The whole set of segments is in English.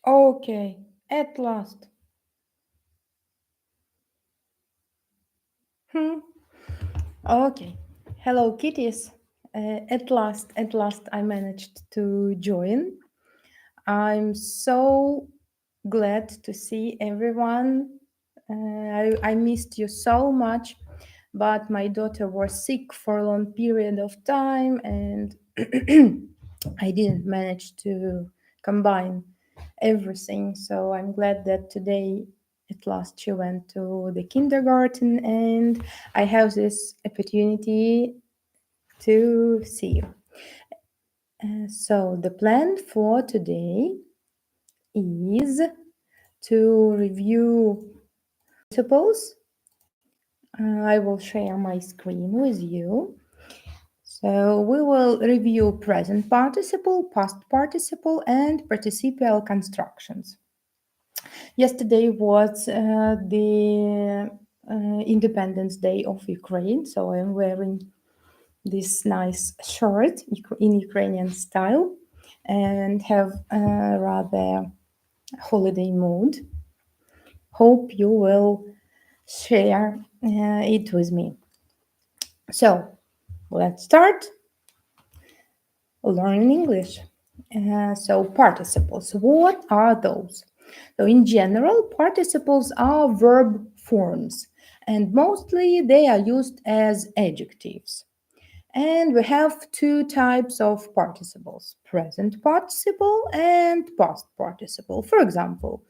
Okay, at last. Okay. Hello, kitties. At last, I managed to join. I'm so glad to see everyone. I missed you so much, but my daughter was sick for a long period of time, and I didn't manage to combine everything. So I'm glad that today, at last, she went to the kindergarten, and I have this opportunity to see you. So the plan for today is to review principles. I will share my screen with you. So we will review present participle, past participle, and participial constructions. Yesterday was the Independence Day of Ukraine, so I'm wearing this nice shirt in Ukrainian style and have a rather holiday mood. Hope you will share it with me. So let's start learning English. So participles, what are those? So in general, participles are verb forms, and mostly they are used as adjectives. And we have two types of participles, present participle and past participle. For example,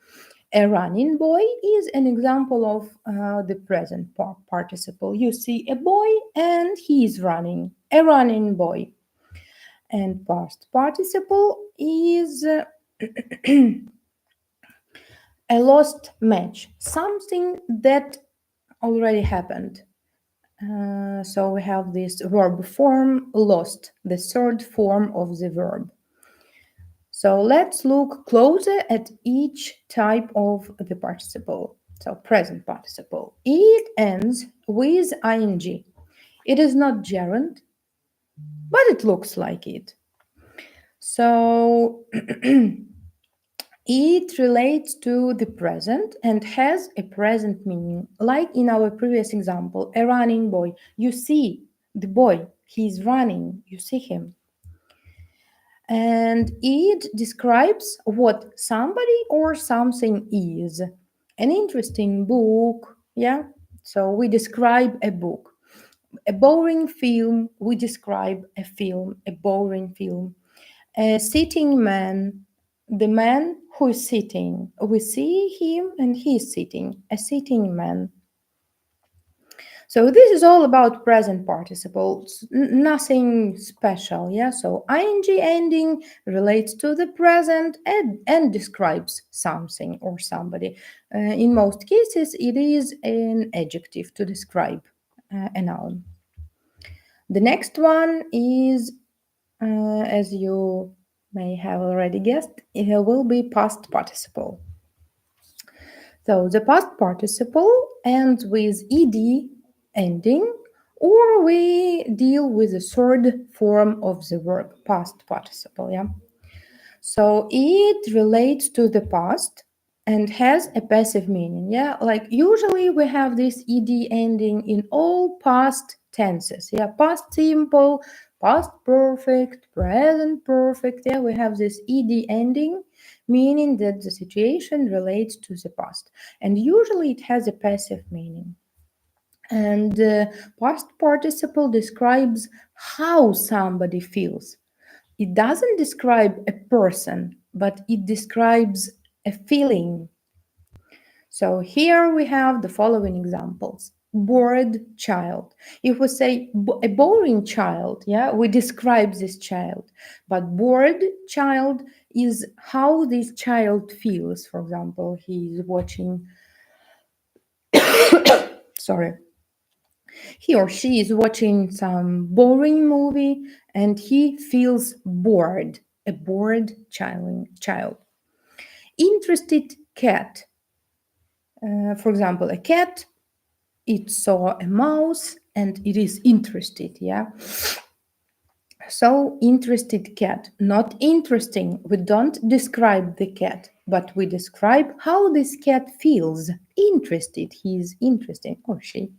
a running boy is an example of the present participle. You see a boy and he is running, a running boy. And past participle is a lost match, something that already happened. So we have this verb form lost, the third form of the verb. So let's look closer at each type of the participle. So present participle. It ends with ing. It is not gerund, but it looks like it. So it relates to the present and has a present meaning. Like in our previous example, a running boy. You see the boy, he's running, you see him. And it describes what somebody or something is. An interesting book, yeah? So we describe a book. A boring film, we describe a film, a boring film. A sitting man, the man who is sitting. We see him and he is sitting, a sitting man. So this is all about present participles, nothing special, yeah? So ing ending relates to the present and describes something or somebody. In most cases, it is an adjective to describe a noun. The next one is, as you may have already guessed, it will be past participle. So the past participle ends with ed ending, or we deal with the third form of the verb, past participle, yeah? So it relates to the past and has a passive meaning, yeah? Like usually we have this ed ending in all past tenses, yeah? Past simple, past perfect, present perfect, yeah? We have this ed ending, meaning that the situation relates to the past. And usually it has a passive meaning. And past participle describes how somebody feels. It doesn't describe a person, but it describes a feeling. So here we have the following examples. Bored child. If we say a boring child, yeah, we describe this child. But bored child is how this child feels. For example, he is watching, sorry, he or she is watching some boring movie and he feels bored, a bored child. Interested cat. For example, a cat, it saw a mouse and it is interested, yeah? So interested cat, not interesting. We don't describe the cat. but we describe how this cat feels. Interested, he is interesting, or she.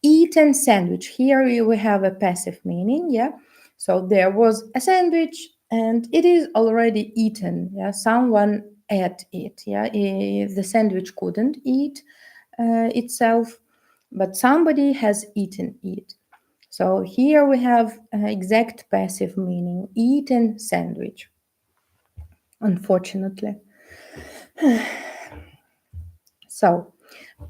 Eaten sandwich. Here we have a passive meaning, yeah. So there was a sandwich and it is already eaten, yeah. Someone ate it, yeah. The sandwich couldn't eat itself, but somebody has eaten it. So here we have exact passive meaning, eaten sandwich, unfortunately. So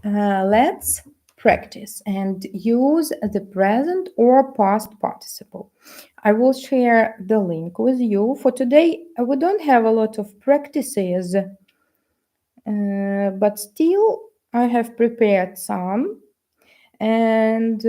let's practice and use the present or past participle. I will share the link with you. For today, we don't have a lot of practices, but still, I have prepared some. And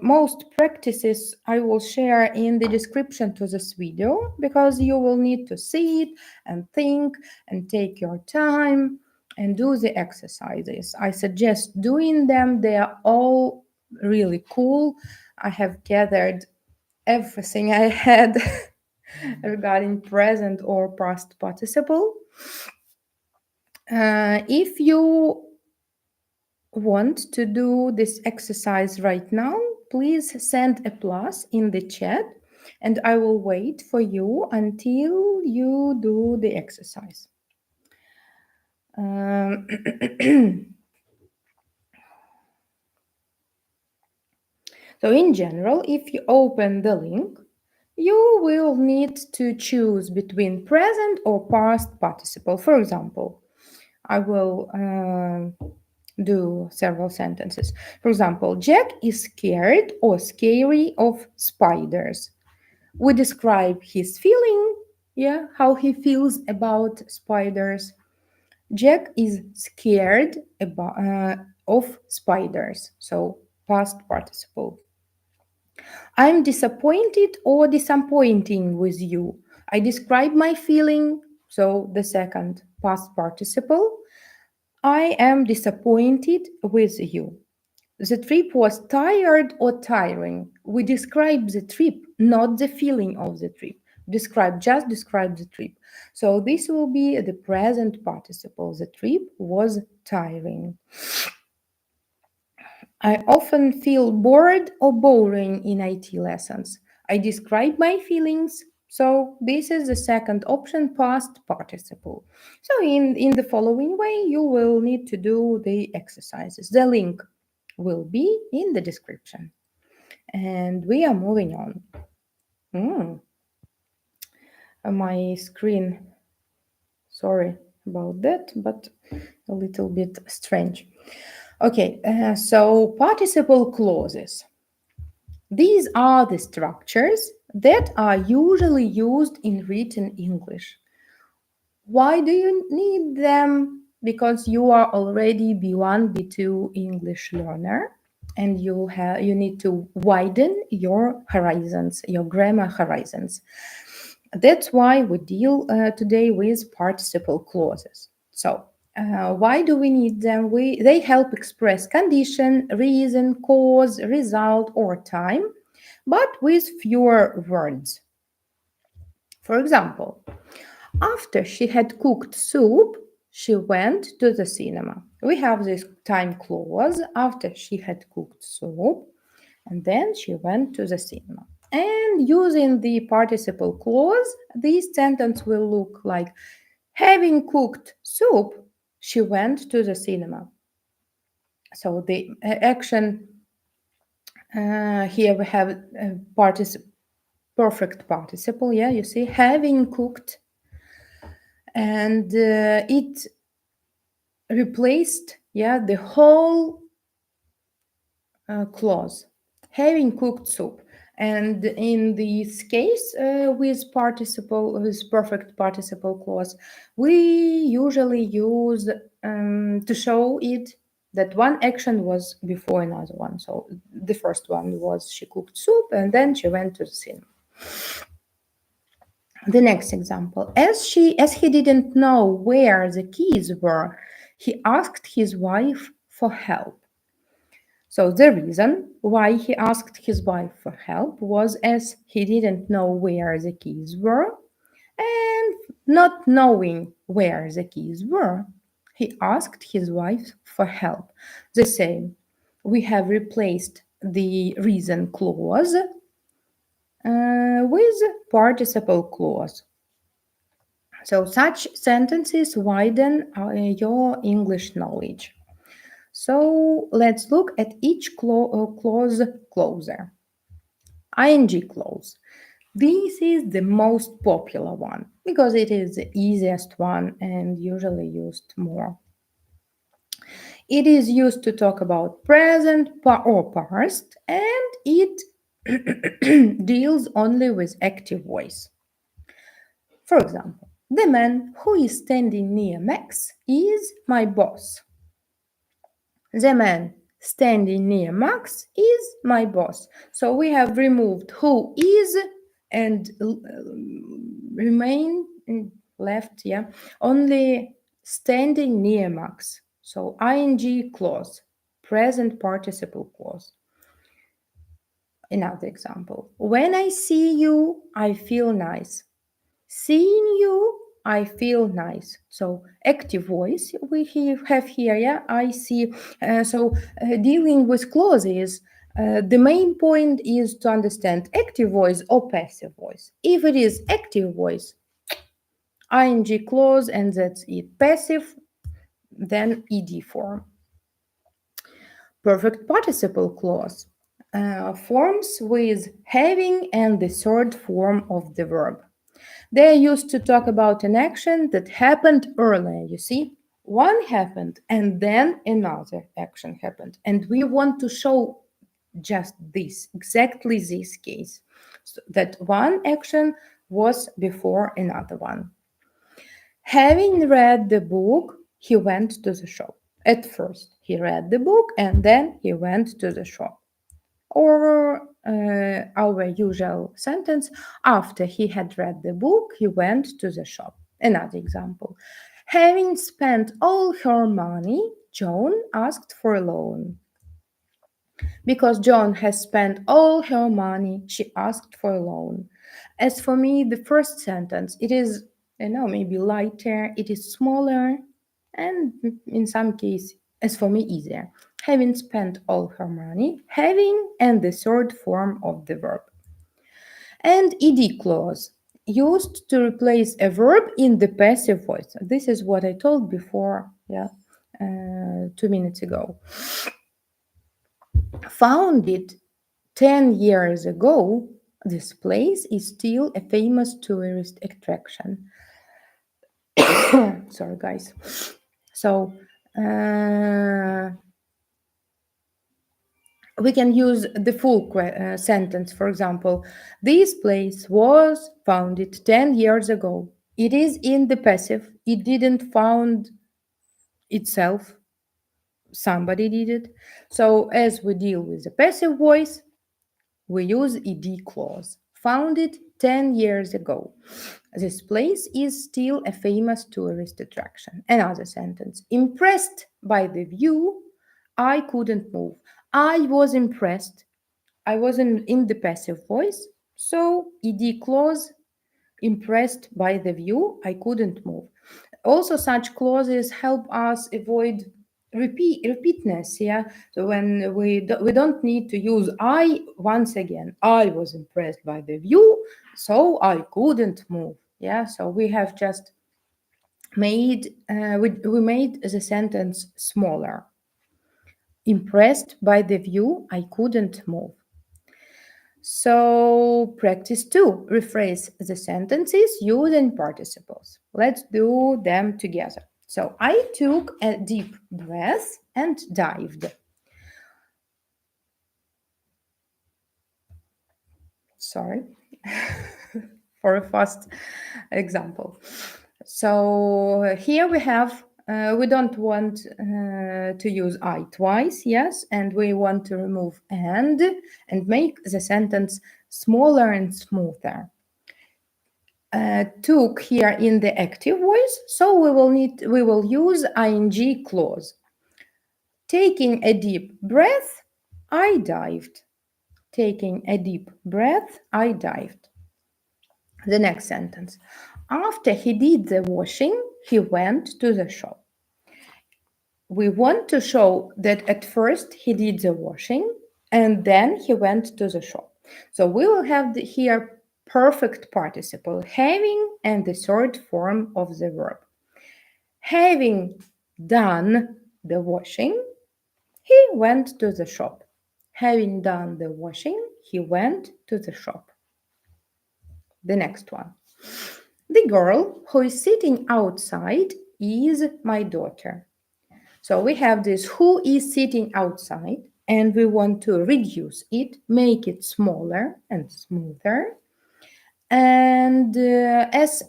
most practices I will share in the description to this video because you will need to see it and think and take your time and do the exercises. I suggest doing them. They are all really cool. I have gathered everything I had regarding present or past participle. If you want to do this exercise right now, please send a plus in the chat and I will wait for you until you do the exercise. So in general, if you open the link, you will need to choose between present or past participle. For example, I will do several sentences. For example, Jack is scared or scary of spiders. We describe his feeling, yeah, how he feels about spiders. Jack is scared of spiders. So past participle. I'm disappointed or disappointing with you. I describe my feeling. So the second past participle. I am disappointed with you. The trip was tired or tiring. We describe the trip, not the feeling of the trip. Just describe the trip. So this will be the present participle. The trip was tiring. I often feel bored or boring in IT lessons. I describe my feelings. So this is the second option, past participle. So in the following way, you will need to do the exercises. The link will be in the description. And we are moving on. My screen, sorry about that, but a little bit strange. Okay, so participle clauses. These are the structures that are usually used in written English. Why do you need them? Because you are already B1, B2 English learner and you need to widen your horizons, your grammar horizons. That's why we deal today with participle clauses. So why do we need them? They help express condition, reason, cause, result, or time, but with fewer words. For example, after she had cooked soup, she went to the cinema. We have this time clause, after she had cooked soup, and then she went to the cinema. And using the participle clause, this sentence will look like, having cooked soup, she went to the cinema. So the action here we have perfect participle. Yeah, you see, having cooked, and it replaced the whole clause, having cooked soup. And in this case, with perfect participle clause, we usually use to show it that one action was before another one. So the first one was she cooked soup, and then she went to the cinema. The next example, as he didn't know where the keys were, he asked his wife for help. So the reason why he asked his wife for help was as he didn't know where the keys were, and Not knowing where the keys were, he asked his wife for help. The same. We have replaced the reason clause with participle clause. So such sentences widen your English knowledge. So let's look at each clause closer. ING clause. This is the most popular one because it is the easiest one and usually used more. It is used to talk about present or past, and it deals only with active voice. For example, the man who is standing near Max is my boss. The man standing near Max is my boss. So we have removed who is and remain left, only standing near Max. So ing clause, present participle clause. Another example. When I see you, I feel nice. Seeing you, I feel nice. So active voice we have here, I see. Dealing with clauses, the main point is to understand active voice or passive voice. If it is active voice, ing clause and that's it. Passive, then ed form. Perfect participle clause forms with having and the third form of the verb. They are used to talk about an action that happened earlier. You see, one happened and then another action happened. And we want to show just this, exactly this case, so that one action was before another one. Having read the book, he went to the shop. At first, he read the book and then he went to the shop. Or our usual sentence, after he had read the book, he went to the shop. Another example. Having spent all her money, Joan asked for a loan. Because Joan has spent all her money, she asked for a loan. As for me, the first sentence, it is, maybe lighter, it is smaller, and in some cases, as for me, easier. Having spent all her money, having, and the third form of the verb. And ed clause, used to replace a verb in the passive voice. This is what I told before, 2 minutes ago. Founded 10 years ago, this place is still a famous tourist attraction. Sorry, guys. So, we can use the full sentence. For example, this place was founded 10 years ago. It is in the passive. It didn't found itself. Somebody did it. So as we deal with the passive voice, we use ed clause. Founded 10 years ago. This place is still a famous tourist attraction. Another sentence. Impressed by the view, I couldn't move. I was impressed. I was in the passive voice. So ed clause, impressed by the view, I couldn't move. Also, such clauses help us avoid repeatness, so when we don't need to use I once again. I was impressed by the view, so I couldn't move. So we have just made we made the sentence smaller. Impressed by the view, I couldn't move. So practice 2. Rephrase the sentences using participles. Let's do them together. So I took a deep breath and dived. Sorry for a fast example. So here we have, we don't want to use I twice, yes, and we want to remove and make the sentence smaller and smoother. Took here in the active voice, so we will use ing clause. Taking a deep breath, I dived. Taking a deep breath, I dived. The next sentence. After he did the washing, he went to the shop. We want to show that at first he did the washing and then he went to the shop. So we will have here perfect participle, having and the third form of the verb. Having done the washing, he went to the shop. Having done the washing, he went to the shop. The next one. The girl who is sitting outside is my daughter. So we have this who is sitting outside, and we want to reduce it, make it smaller and smoother. And as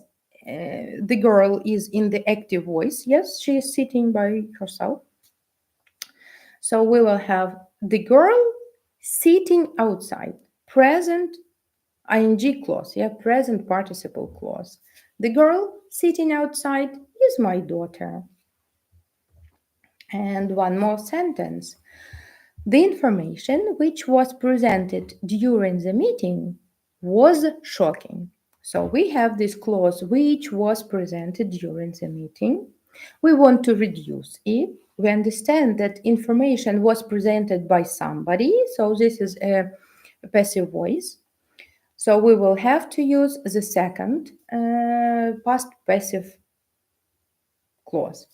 the girl is in the active voice, yes, she is sitting by herself. So we will have the girl sitting outside, present ing clause, yeah, present participle clause. The girl sitting outside is my daughter. And one more sentence. The information which was presented during the meeting was shocking. So we have this clause which was presented during the meeting. We want to reduce it. We understand that information was presented by somebody, so this is a passive voice. So we will have to use the second past passive clause.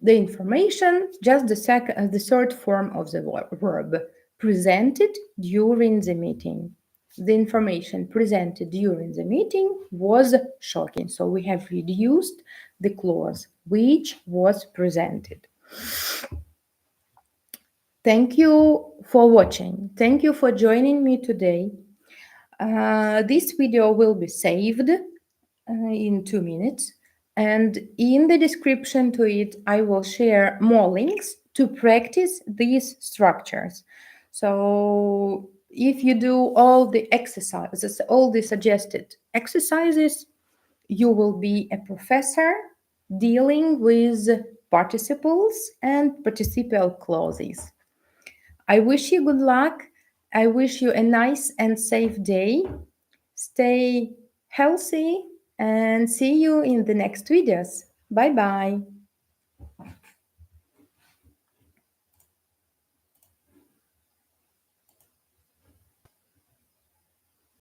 The information, just the third form of the verb, presented during the meeting. The information presented during the meeting was shocking. So we have reduced the clause which was presented. Thank you for watching. Thank you for joining me today. This video will be saved in 2 minutes. And in the description to it, I will share more links to practice these structures. So if you do all the exercises, all the suggested exercises, you will be a professor dealing with participles and participial clauses. I wish you good luck. I wish you a nice and safe day. Stay healthy and see you in the next videos. Bye bye.